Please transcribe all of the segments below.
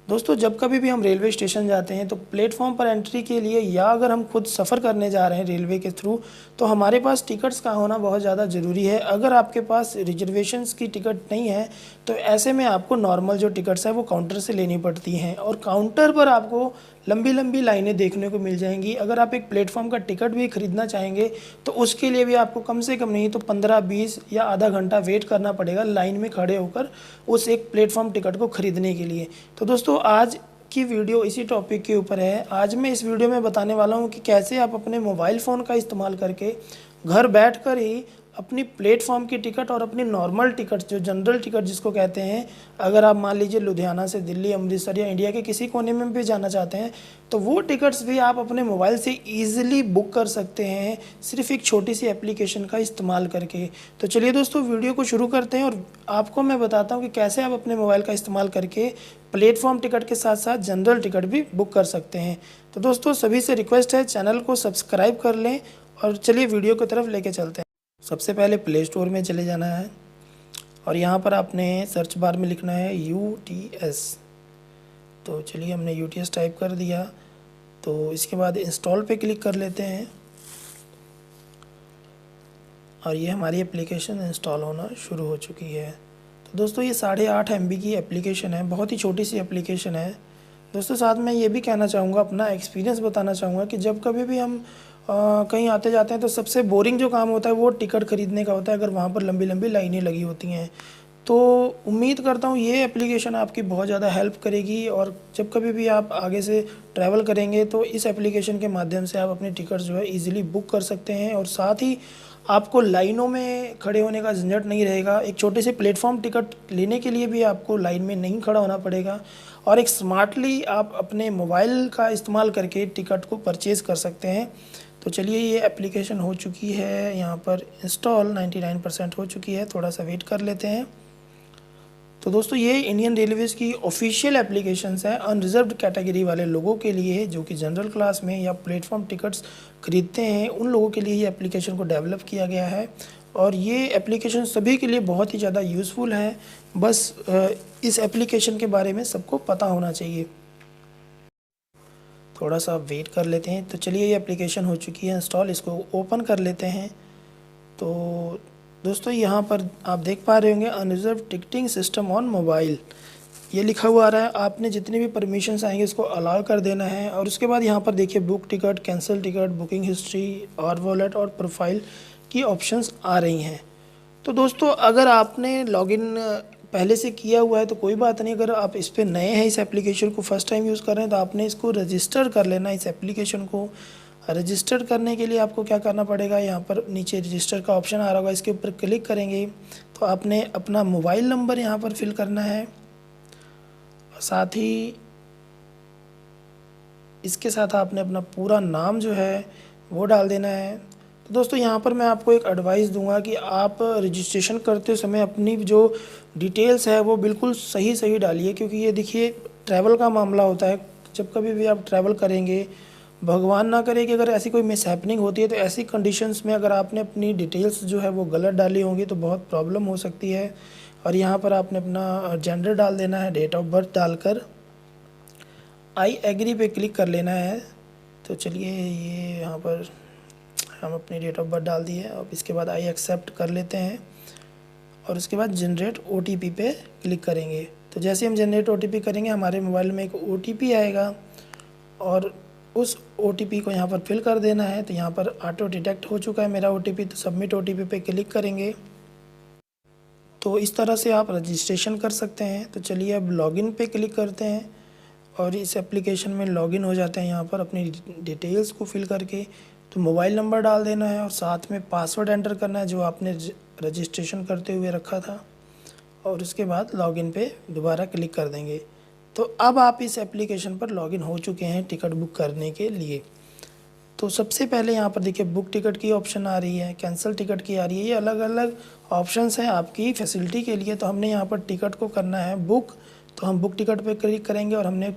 दोस्तों जब कभी भी हम रेलवे स्टेशन जाते हैं तो प्लेटफॉर्म पर एंट्री के लिए या अगर हम खुद सफ़र करने जा रहे हैं रेलवे के थ्रू तो हमारे पास टिकट्स का होना बहुत ज़्यादा ज़रूरी है। अगर आपके पास रिजर्वेशंस की टिकट नहीं है तो ऐसे में आपको नॉर्मल जो टिकट्स है वो काउंटर से लेनी पड़ती हैं और काउंटर पर आपको लंबी लंबी लाइनें देखने को मिल जाएंगी। अगर आप एक प्लेटफॉर्म का टिकट भी खरीदना चाहेंगे तो उसके लिए भी आपको कम से कम नहीं तो 15-20 या आधा घंटा वेट करना पड़ेगा लाइन में खड़े होकर उस एक प्लेटफॉर्म टिकट को खरीदने के लिए। तो दोस्तों आज की वीडियो इसी टॉपिक के ऊपर है। आज मैं इस वीडियो में बताने वाला हूँ कि कैसे आप अपने मोबाइल फ़ोन का इस्तेमाल करके घर बैठकर ही अपनी प्लेटफॉर्म की टिकट और अपनी नॉर्मल टिकट जो जनरल टिकट जिसको कहते हैं, अगर आप मान लीजिए लुधियाना से दिल्ली, अमृतसर या इंडिया के किसी कोने में भी जाना चाहते हैं तो वो टिकट्स भी आप अपने मोबाइल से ईजिली बुक कर सकते हैं सिर्फ एक छोटी सी एप्लीकेशन का इस्तेमाल करके। तो चलिए दोस्तों वीडियो को शुरू करते हैं और आपको मैं बताता हूँ कि कैसे आप अपने मोबाइल का इस्तेमाल करके प्लेटफॉर्म टिकट के साथ साथ जनरल टिकट भी बुक कर सकते हैं। तो दोस्तों सभी से रिक्वेस्ट है चैनल को सब्सक्राइब कर लें और चलिए वीडियो की तरफ लेके चलते हैं। सबसे पहले प्ले स्टोर में चले जाना है और यहाँ पर आपने सर्च बार में लिखना है UTS। तो चलिए हमने UTS टाइप कर दिया तो इसके बाद इंस्टॉल पे क्लिक कर लेते हैं और ये हमारी एप्लीकेशन इंस्टॉल होना शुरू हो चुकी है। तो दोस्तों ये 8.5 MB की एप्लीकेशन है, बहुत ही छोटी सी एप्लीकेशन है। दोस्तों साथ में ये भी कहना चाहूँगा, अपना एक्सपीरियंस बताना चाहूँगा कि जब कभी भी हम कहीं आते जाते हैं तो सबसे बोरिंग जो काम होता है वो टिकट ख़रीदने का होता है, अगर वहाँ पर लंबी लंबी लाइनें लगी होती हैं। तो उम्मीद करता हूँ ये एप्लीकेशन आपकी बहुत ज़्यादा हेल्प करेगी और जब कभी भी आप आगे से ट्रैवल करेंगे तो इस एप्लीकेशन के माध्यम से आप अपनी टिकट जो है ईज़िली बुक कर सकते हैं और साथ ही आपको लाइनों में खड़े होने का झंझट नहीं रहेगा। एक छोटे से प्लेटफॉर्म टिकट लेने के लिए भी आपको लाइन में नहीं खड़ा होना पड़ेगा और एक स्मार्टली आप अपने मोबाइल का इस्तेमाल करके टिकट को परचेज़ कर सकते हैं। तो चलिए ये एप्लीकेशन हो चुकी है यहाँ पर इंस्टॉल, 99% हो चुकी है, थोड़ा सा वेट कर लेते हैं। तो दोस्तों ये इंडियन रेलवेज़ की ऑफिशियल एप्लीकेशंस है अनरिजर्व्ड कैटेगरी वाले लोगों के लिए, जो कि जनरल क्लास में या प्लेटफॉर्म टिकट्स खरीदते हैं उन लोगों के लिए ये एप्लीकेशन को डेवलप किया गया है और ये एप्लीकेशन सभी के लिए बहुत ही ज़्यादा यूज़फुल है। बस इस एप्लीकेशन के बारे में सबको पता होना चाहिए। थोड़ा सा वेट कर लेते हैं। तो चलिए ये एप्लीकेशन हो चुकी है इंस्टॉल, इसको ओपन कर लेते हैं। तो दोस्तों यहाँ पर आप देख पा रहे होंगे unreserved ticketing system on mobile, ये लिखा हुआ आ रहा है। आपने जितने भी परमिशंस आएंगे उसको अलाउ कर देना है और उसके बाद यहाँ पर देखिए book ticket, cancel ticket, booking history और वॉलेट और प्रोफाइल की ऑप्शंस आ रही हैं। तो दोस्तों अगर आपने लॉगिन पहले से किया हुआ है तो कोई बात नहीं, अगर आप इस पर नए हैं, इस एप्लीकेशन को फर्स्ट टाइम यूज़ कर रहे हैं तो आपने इसको रजिस्टर कर लेना। इस एप्लीकेशन को रजिस्टर करने के लिए आपको क्या करना पड़ेगा, यहाँ पर नीचे रजिस्टर का ऑप्शन आ रहा होगा, इसके ऊपर क्लिक करेंगे तो आपने अपना मोबाइल नंबर यहाँ पर फिल करना है और साथ ही इसके साथ आपने अपना पूरा नाम जो है वो डाल देना है। तो दोस्तों यहाँ पर मैं आपको एक एडवाइस दूंगा कि आप रजिस्ट्रेशन करते समय अपनी जो डिटेल्स है वो बिल्कुल सही सही डालिए, क्योंकि ये देखिए ट्रैवल का मामला होता है। जब कभी भी आप ट्रैवल करेंगे, भगवान ना करे कि अगर ऐसी कोई मिसहैपनिंग होती है तो ऐसी कंडीशंस में अगर आपने अपनी डिटेल्स जो है वो गलत डाली होंगी तो बहुत प्रॉब्लम हो सकती है। और यहाँ पर आपने अपना जेंडर डाल देना है, डेट ऑफ बर्थ डालकर आई एग्री पे क्लिक कर लेना है। तो चलिए ये यहाँ पर हम अपनी डेट ऑफ बर्थ डाल दिए, अब इसके बाद आई एक्सेप्ट कर लेते हैं और उसके बाद जनरेट OTP पे क्लिक करेंगे। तो जैसे हम जनरेट OTP करेंगे हमारे मोबाइल में एक OTP आएगा और उस OTP को यहाँ पर फिल कर देना है। तो यहाँ पर ऑटो डिटेक्ट हो चुका है मेरा OTP, तो सबमिट OTP पे क्लिक करेंगे। तो इस तरह से आप रजिस्ट्रेशन कर सकते हैं। तो चलिए अब लॉगिन पे क्लिक करते हैं और इस एप्लीकेशन में लॉगिन हो जाते हैं। यहाँ पर अपनी डिटेल्स को फिल करके तो मोबाइल नंबर डाल देना है और साथ में पासवर्ड एंटर करना है जो आपने रजिस्ट्रेशन करते हुए रखा था और उसके बाद लॉगिन पे दोबारा क्लिक कर देंगे। तो अब आप इस एप्लीकेशन पर लॉगिन हो चुके हैं टिकट बुक करने के लिए। तो सबसे पहले यहाँ पर देखिए बुक टिकट की ऑप्शन आ रही है, कैंसिल टिकट की आ रही है, ये अलग अलग ऑप्शंस हैं आपकी फैसिलिटी के लिए। तो हमने यहाँ पर टिकट को करना है बुक, तो हम बुक टिकट पे क्लिक करेंगे और हमने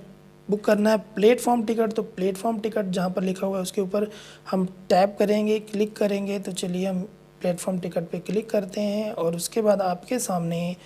बुक करना है प्लेटफॉर्म टिकट। तो प्लेटफॉर्म टिकट जहाँ पर लिखा हुआ है उसके ऊपर हम टैप करेंगे, क्लिक करेंगे। तो चलिए हम प्लेटफॉर्म टिकट पे क्लिक करते हैं और उसके बाद आपके सामने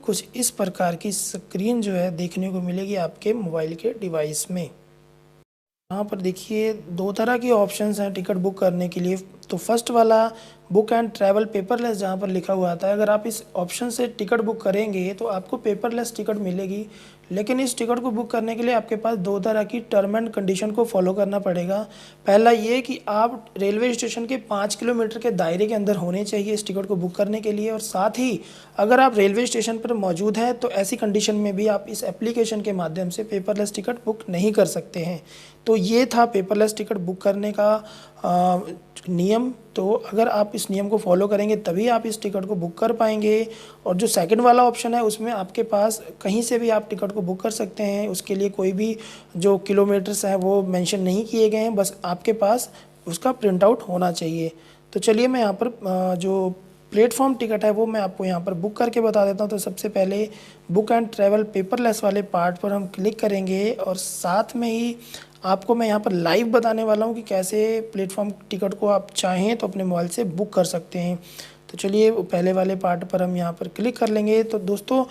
कुछ इस प्रकार की स्क्रीन जो है देखने को मिलेगी आपके मोबाइल के डिवाइस में। यहाँ पर देखिए दो तरह की ऑप्शंस हैं टिकट बुक करने के लिए। तो फर्स्ट वाला बुक एंड ट्रैवल पेपरलेस जहाँ पर लिखा हुआ आता है, अगर आप इस ऑप्शन से टिकट बुक करेंगे तो आपको पेपरलेस टिकट मिलेगी। लेकिन इस टिकट को बुक करने के लिए आपके पास दो तरह की टर्म एंड कंडीशन को फॉलो करना पड़ेगा। पहला ये कि आप रेलवे स्टेशन के 5 किलोमीटर के दायरे के अंदर होने चाहिए इस टिकट को बुक करने के लिए, और साथ ही अगर आप रेलवे स्टेशन पर मौजूद हैं तो ऐसी कंडीशन में भी आप इस एप्लीकेशन के माध्यम से पेपरलेस टिकट बुक नहीं कर सकते हैं। तो ये था पेपरलेस टिकट बुक करने का नियम। तो अगर आप इस नियम को फॉलो करेंगे तभी आप इस टिकट को बुक कर पाएंगे। और जो सेकंड वाला ऑप्शन है उसमें आपके पास कहीं से भी आप टिकट को बुक कर सकते हैं, उसके लिए कोई भी जो किलोमीटर्स हैं वो मेंशन नहीं किए गए हैं, बस आपके पास उसका प्रिंट आउट होना चाहिए। तो चलिए मैं यहाँ पर जो प्लेटफॉर्म टिकट है वो मैं आपको यहाँ पर बुक करके बता देता हूँ। तो सबसे पहले बुक एंड ट्रैवल पेपरलेस वाले पार्ट पर हम क्लिक करेंगे और साथ में ही आपको मैं यहाँ पर लाइव बताने वाला हूँ कि कैसे प्लेटफॉर्म टिकट को आप चाहें तो अपने मोबाइल से बुक कर सकते हैं। तो चलिए पहले वाले पार्ट पर हम यहाँ पर क्लिक कर लेंगे। तो दोस्तों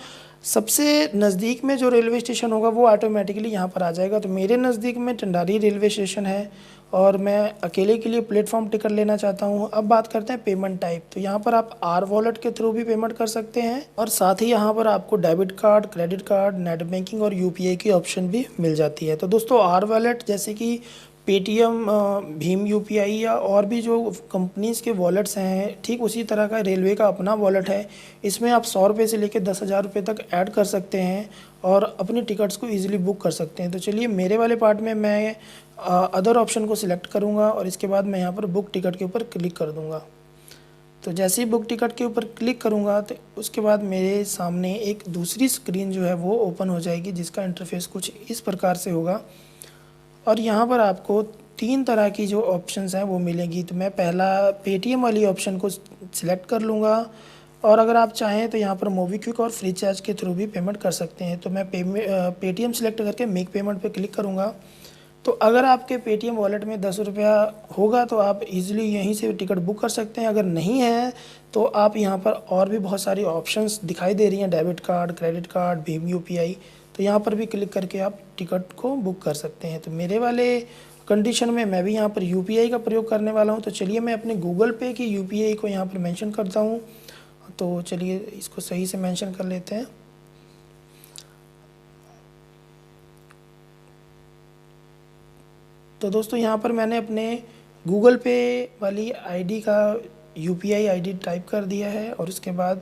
सबसे नज़दीक में जो रेलवे स्टेशन होगा वो ऑटोमेटिकली यहाँ पर आ जाएगा। तो मेरे नज़दीक में टंडारी रेलवे स्टेशन है और मैं अकेले के लिए प्लेटफॉर्म टिकट लेना चाहता हूँ। अब बात करते हैं पेमेंट टाइप। तो यहाँ पर आप आर वॉलेट के थ्रू भी पेमेंट कर सकते हैं और साथ ही यहाँ पर आपको debit card, credit card, net banking और यूपीआई की ऑप्शन भी मिल जाती है। तो दोस्तों आर वॉलेट जैसे कि पेटीएम, भीम यूपीआई या और भी जो कंपनीज़ के वॉलेट्स हैं, ठीक उसी तरह का रेलवे का अपना वॉलेट है। इसमें आप 100 रुपये से लेकर 10,000 रुपये तक ऐड कर सकते हैं और अपनी टिकट्स को ईजिली बुक कर सकते हैं। तो चलिए मेरे वाले पार्ट में मैं अदर ऑप्शन को सिलेक्ट करूँगा और इसके बाद मैं यहाँ पर बुक टिकट के ऊपर क्लिक कर दूँगा। तो जैसे ही बुक टिकट के ऊपर क्लिक करूँगा तो उसके बाद मेरे सामने एक दूसरी स्क्रीन जो है वो ओपन हो जाएगी, जिसका इंटरफेस कुछ इस प्रकार से होगा। और यहाँ पर आपको 3 तरह की जो ऑप्शंस हैं वो मिलेंगी। तो मैं पहला पेटीएम वाली ऑप्शन को सिलेक्ट कर लूँगा और अगर आप चाहें तो यहाँ पर मोबीक्विक और फ्रीचार्ज के थ्रू भी पेमेंट कर सकते हैं। तो मैं पेटीएम सेलेक्ट करके मेक पेमेंट पे क्लिक करूँगा। तो अगर आपके पेटीएम वॉलेट में 10 रुपया होगा तो आप इजीली यहीं से टिकट बुक कर सकते हैं। अगर नहीं है तो आप यहाँ पर और भी बहुत सारी ऑप्शंस दिखाई दे रही हैं, debit card, credit card, Bhim UPI, तो यहाँ पर भी क्लिक करके आप टिकट को बुक कर सकते हैं। तो मेरे वाले कंडीशन में मैं भी यहाँ पर यूपीआई का प्रयोग करने वाला हूँ। तो चलिए मैं अपने गूगल पे की यूपीआई को यहाँ पर मेंशन करता हूँ। तो चलिए इसको सही से मेंशन कर लेते हैं। तो दोस्तों यहाँ पर मैंने अपने गूगल पे वाली आईडी का यूपीआई आईडी टाइप कर दिया है और उसके बाद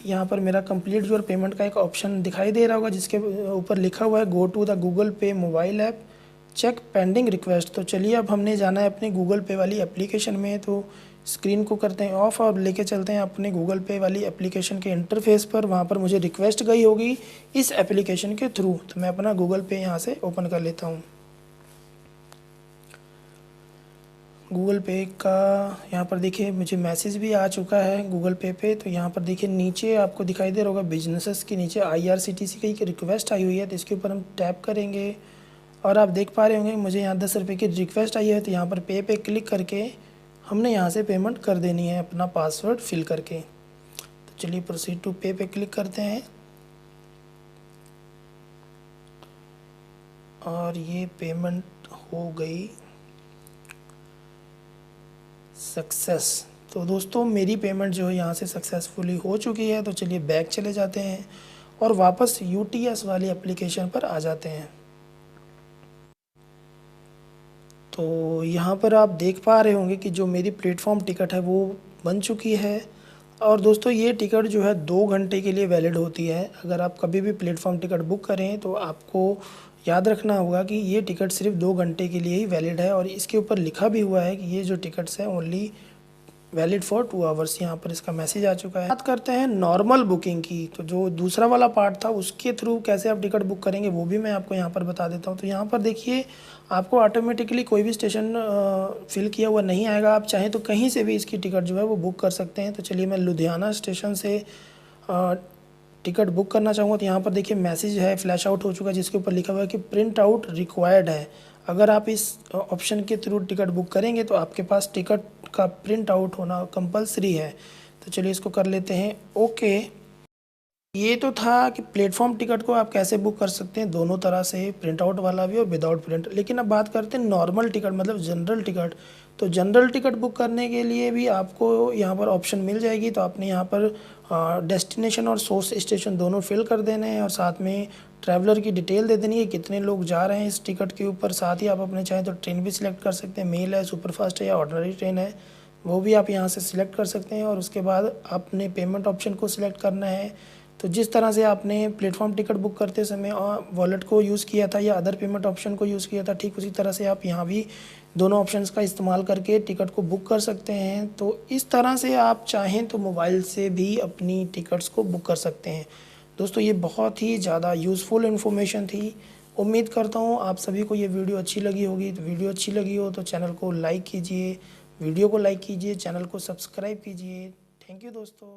यहाँ पर मेरा कंप्लीट योर पेमेंट का एक ऑप्शन दिखाई दे रहा होगा, जिसके ऊपर लिखा हुआ है go to the Google Pay mobile app, check pending request. तो चलिए अब हमने जाना है अपने गूगल पे वाली एप्लीकेशन में। तो स्क्रीन को करते हैं ऑफ और लेके चलते हैं अपने गूगल पे वाली एप्लीकेशन के इंटरफेस पर। वहाँ पर मुझे रिक्वेस्ट गई होगी इस एप्लीकेशन के थ्रू। तो मैं अपना गूगल पे यहाँ से ओपन कर लेता हूँ। गूगल पे का यहाँ पर देखिए मुझे मैसेज भी आ चुका है गूगल पे पे। तो यहाँ पर देखिए नीचे आपको दिखाई दे रहा होगा बिजनेसेस के नीचे IRCTC की एक रिक्वेस्ट आई हुई है। तो इसके ऊपर हम टैप करेंगे और आप देख पा रहे होंगे मुझे यहाँ 10 रुपये की रिक्वेस्ट आई है। तो यहाँ पर पे क्लिक करके हमने यहाँ से पेमेंट कर देनी है अपना पासवर्ड फिल करके। तो चलिए प्रोसीड टू पे क्लिक करते हैं और ये पेमेंट हो गई सक्सेस। तो दोस्तों मेरी पेमेंट जो है यहाँ से सक्सेसफुली हो चुकी है। तो चलिए बैक चले जाते हैं और वापस UTS वाली एप्लीकेशन पर आ जाते हैं। तो यहाँ पर आप देख पा रहे होंगे कि जो मेरी प्लेटफॉर्म टिकट है वो बन चुकी है। और दोस्तों ये टिकट जो है 2 घंटे के लिए वैलिड होती है। अगर आप कभी भी प्लेटफॉर्म टिकट बुक करें तो आपको याद रखना होगा कि ये टिकट सिर्फ 2 घंटे के लिए ही वैलिड है और इसके ऊपर लिखा भी हुआ है कि ये जो टिकट्स हैं ओनली वैलिड फॉर 2 आवर्स। यहाँ पर इसका मैसेज आ चुका है। बात करते हैं नॉर्मल बुकिंग की। तो जो दूसरा वाला पार्ट था उसके थ्रू कैसे आप टिकट बुक करेंगे वो भी मैं आपको यहाँ पर बता देता हूँ। तो यहाँ पर देखिए आपको ऑटोमेटिकली कोई भी स्टेशन फिल किया हुआ नहीं आएगा। आप चाहें तो कहीं से भी इसकी टिकट जो है वो बुक कर सकते हैं। तो चलिए मैं लुधियाना स्टेशन से टिकट बुक करना चाहूँगा। तो यहाँ पर देखिए मैसेज है फ्लैश आउट हो चुका है, जिसके ऊपर लिखा हुआ है कि प्रिंट आउट रिक्वायर्ड है। अगर आप इस ऑप्शन के थ्रू टिकट बुक करेंगे तो आपके पास टिकट का प्रिंट आउट होना कंपलसरी है। तो चलिए इसको कर लेते हैं ओके। ये तो था कि प्लेटफॉर्म टिकट को आप कैसे बुक कर सकते हैं दोनों तरह से, प्रिंट आउट वाला भी और विदाउट प्रिंट। लेकिन अब बात करते हैं नॉर्मल टिकट मतलब जनरल टिकट। तो जनरल टिकट बुक करने के लिए भी आपको यहाँ पर ऑप्शन मिल जाएगी। तो आपने यहाँ पर डेस्टिनेशन और सोर्स स्टेशन दोनों फिल कर देने हैं और साथ में ट्रैवलर की डिटेल दे देनी है, कितने लोग जा रहे हैं इस टिकट के ऊपर। साथ ही आप अपने चाहें तो ट्रेन भी सिलेक्ट कर सकते हैं, मेल है, सुपरफास्ट है या ऑर्डिनरी ट्रेन है, वो भी आप यहाँ से सिलेक्ट कर सकते हैं। और उसके बाद आपने पेमेंट ऑप्शन को सिलेक्ट करना है। तो जिस तरह से आपने प्लेटफॉर्म टिकट बुक करते समय वॉलेट को यूज़ किया था या अदर पेमेंट ऑप्शन को यूज़ किया था, ठीक उसी तरह से आप यहाँ भी दोनों ऑप्शंस का इस्तेमाल करके टिकट को बुक कर सकते हैं। तो इस तरह से आप चाहें तो मोबाइल से भी अपनी टिकट्स को बुक कर सकते हैं। दोस्तों ये बहुत ही ज़्यादा यूज़फुल इन्फॉर्मेशन थी। उम्मीद करता हूँ आप सभी को ये वीडियो अच्छी लगी होगी। तो वीडियो अच्छी लगी हो तो चैनल को लाइक कीजिए, वीडियो को लाइक कीजिए, चैनल को सब्सक्राइब कीजिए। थैंक यू दोस्तों।